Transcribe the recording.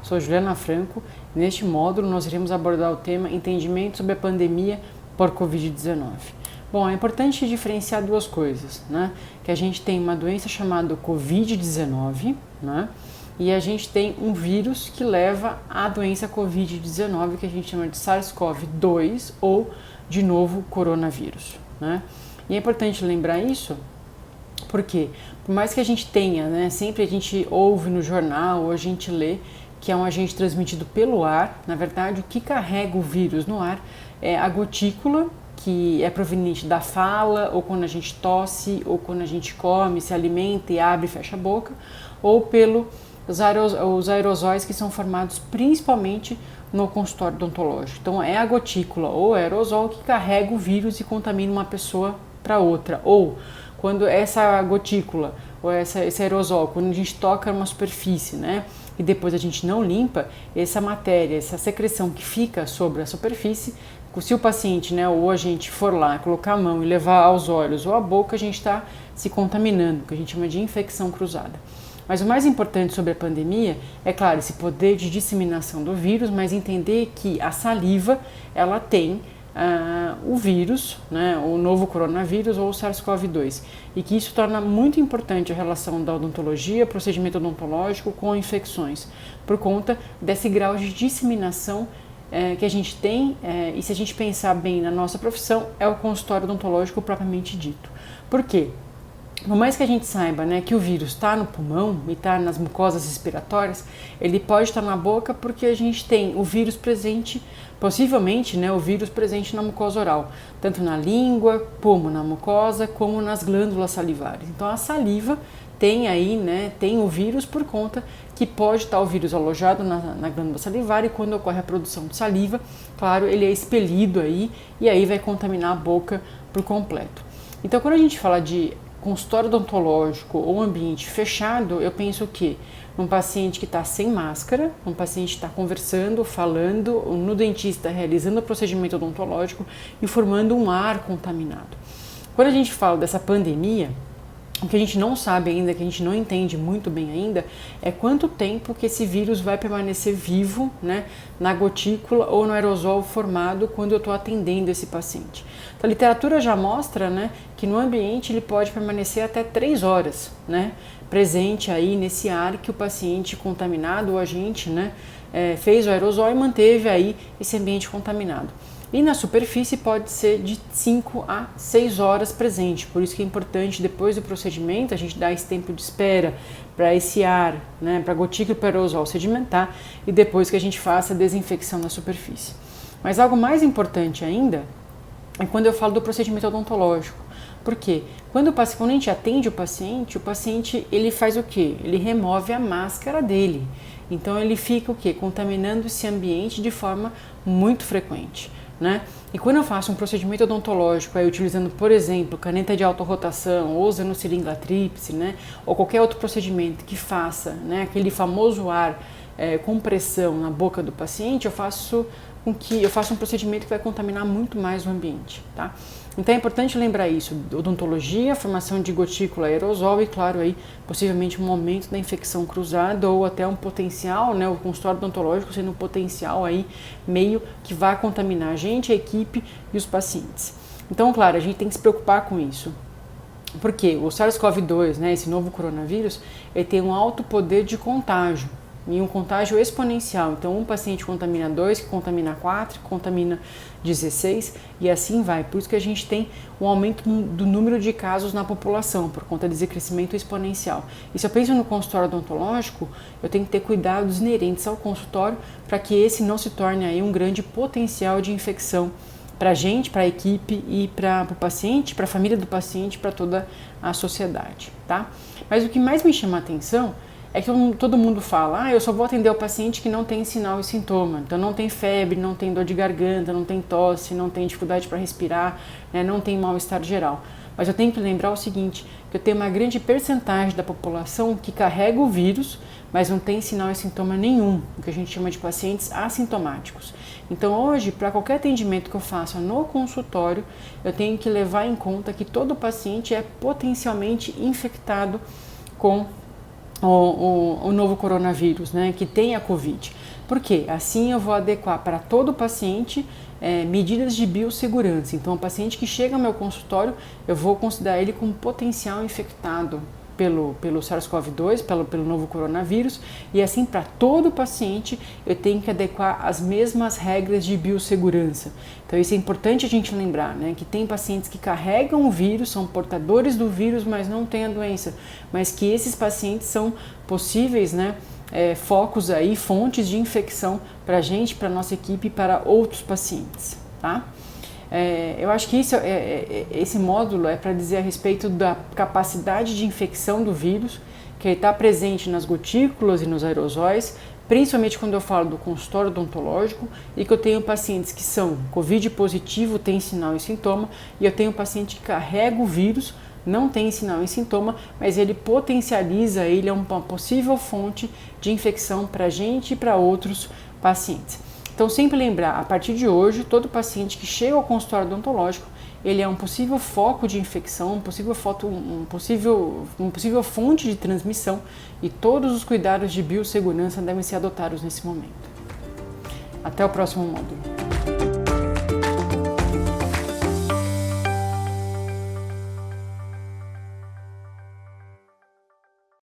sou Juliana Franco e neste módulo nós iremos abordar o tema Entendimento sobre a pandemia por Covid-19. Bom, é importante diferenciar duas coisas, né? Que a gente tem uma doença chamada Covid-19, né? E a gente tem um vírus que leva à doença Covid-19, que a gente chama de SARS-CoV-2 ou, de novo, coronavírus, né? E é importante lembrar isso porque, por mais que a gente tenha, né, sempre a gente ouve no jornal ou a gente lê que é um agente transmitido pelo ar, na verdade o que carrega o vírus no ar é a gotícula, que é proveniente da fala, ou quando a gente tosse, ou quando a gente come, se alimenta e abre e fecha a boca, ou pelos aerosóis que são formados principalmente no consultório odontológico. Então é a gotícula ou aerosol que carrega o vírus e contamina uma pessoa para outra, ou quando essa gotícula ou esse aerosol, quando a gente toca numa superfície, né, e depois a gente não limpa, essa matéria, essa secreção que fica sobre a superfície, se o paciente, né, ou a gente for lá, colocar a mão e levar aos olhos ou à boca, a gente está se contaminando, que a gente chama de infecção cruzada. Mas o mais importante sobre a pandemia é, claro, esse poder de disseminação do vírus, mas entender que a saliva, ela tem o vírus, né, o novo coronavírus ou o SARS-CoV-2, e que isso torna muito importante a relação da odontologia, procedimento odontológico com infecções, por conta desse grau de disseminação que a gente tem, e se a gente pensar bem na nossa profissão, é o consultório odontológico propriamente dito. Por quê? Por mais que a gente saiba, né, que o vírus está no pulmão e está nas mucosas respiratórias, ele pode estar na boca porque a gente tem o vírus presente, possivelmente, né, o vírus presente na mucosa oral, tanto na língua, como na mucosa, como nas glândulas salivares. Então a saliva tem aí, né, tem o vírus por conta que pode estar o vírus alojado na glândula salivar, e quando ocorre a produção de saliva, claro, ele é expelido aí e aí vai contaminar a boca por completo. Então quando a gente fala de consultório odontológico ou ambiente fechado, eu penso que um paciente que está sem máscara, um paciente que está conversando, falando, no dentista realizando o procedimento odontológico e formando um ar contaminado. Quando a gente fala dessa pandemia, o que a gente não sabe ainda, que a gente não entende muito bem ainda, é quanto tempo que esse vírus vai permanecer vivo, né, na gotícula ou no aerosol formado quando eu estou atendendo esse paciente. Então, a literatura já mostra, né, que no ambiente ele pode permanecer até 3 horas, né, presente aí nesse ar que o paciente contaminado, o agente, né, fez o aerosol e manteve aí esse ambiente contaminado. E na superfície pode ser de 5 a 6 horas presente, por isso que é importante depois do procedimento a gente dar esse tempo de espera para esse ar, né, para a gotícula e para o aerosol sedimentar e depois que a gente faça a desinfecção da superfície. Mas algo mais importante ainda é quando eu falo do procedimento odontológico. Por quê? Quando a gente atende o paciente ele faz o quê? Ele remove a máscara dele. Então ele fica o quê? Contaminando esse ambiente de forma muito frequente, né? E quando eu faço um procedimento odontológico, aí utilizando, por exemplo, caneta de autorrotação, ou usando seringa tríplice, né? Ou qualquer outro procedimento que faça, né, aquele famoso ar com pressão na boca do paciente, eu faço um procedimento que vai contaminar muito mais o ambiente, tá? Então é importante lembrar isso, odontologia, formação de gotícula aerosol e, claro, aí possivelmente um momento da infecção cruzada ou até um potencial, né, o consultório odontológico sendo um potencial aí meio que vai contaminar a gente, a equipe e os pacientes. Então, claro, a gente tem que se preocupar com isso. Porque o SARS-CoV-2, né, esse novo coronavírus, ele tem um alto poder de contágio. E um contágio exponencial, então um paciente contamina 2, que contamina 4, que contamina 16 e assim vai. Por isso que a gente tem um aumento do número de casos na população, por conta desse crescimento exponencial. E se eu penso no consultório odontológico, eu tenho que ter cuidados inerentes ao consultório para que esse não se torne aí um grande potencial de infecção para a gente, para a equipe e para o paciente, para a família do paciente, para toda a sociedade, tá? Mas o que mais me chama a atenção é que todo mundo fala, eu só vou atender o paciente que não tem sinal e sintoma, então não tem febre, não tem dor de garganta, não tem tosse, não tem dificuldade para respirar, né, não tem mal-estar geral. Mas eu tenho que lembrar o seguinte, que eu tenho uma grande percentagem da população que carrega o vírus, mas não tem sinal e sintoma nenhum, o que a gente chama de pacientes assintomáticos. Então hoje, para qualquer atendimento que eu faça no consultório, eu tenho que levar em conta que todo paciente é potencialmente infectado com o novo coronavírus, né, que tem a Covid. Por quê? Assim eu vou adequar para todo paciente medidas de biossegurança. Então, o paciente que chega ao meu consultório, eu vou considerar ele como potencial infectado pelo SARS-CoV-2, pelo novo coronavírus, e assim para todo paciente eu tenho que adequar as mesmas regras de biossegurança. Então isso é importante a gente lembrar, né, que tem pacientes que carregam o vírus, são portadores do vírus, mas não têm a doença, mas que esses pacientes são possíveis, né, focos aí, fontes de infecção para a gente, para a nossa equipe e para outros pacientes, tá? Eu acho que esse módulo é para dizer a respeito da capacidade de infecção do vírus, que está presente nas gotículas e nos aerosóis, principalmente quando eu falo do consultório odontológico, e que eu tenho pacientes que são COVID positivo, tem sinal e sintoma, e eu tenho paciente que carrega o vírus, não tem sinal e sintoma, mas ele potencializa, ele é uma possível fonte de infecção para a gente e para outros pacientes. Então, sempre lembrar, a partir de hoje, todo paciente que chega ao consultório odontológico, ele é um possível foco de infecção, uma possível fonte de transmissão, e todos os cuidados de biossegurança devem ser adotados nesse momento. Até o próximo módulo.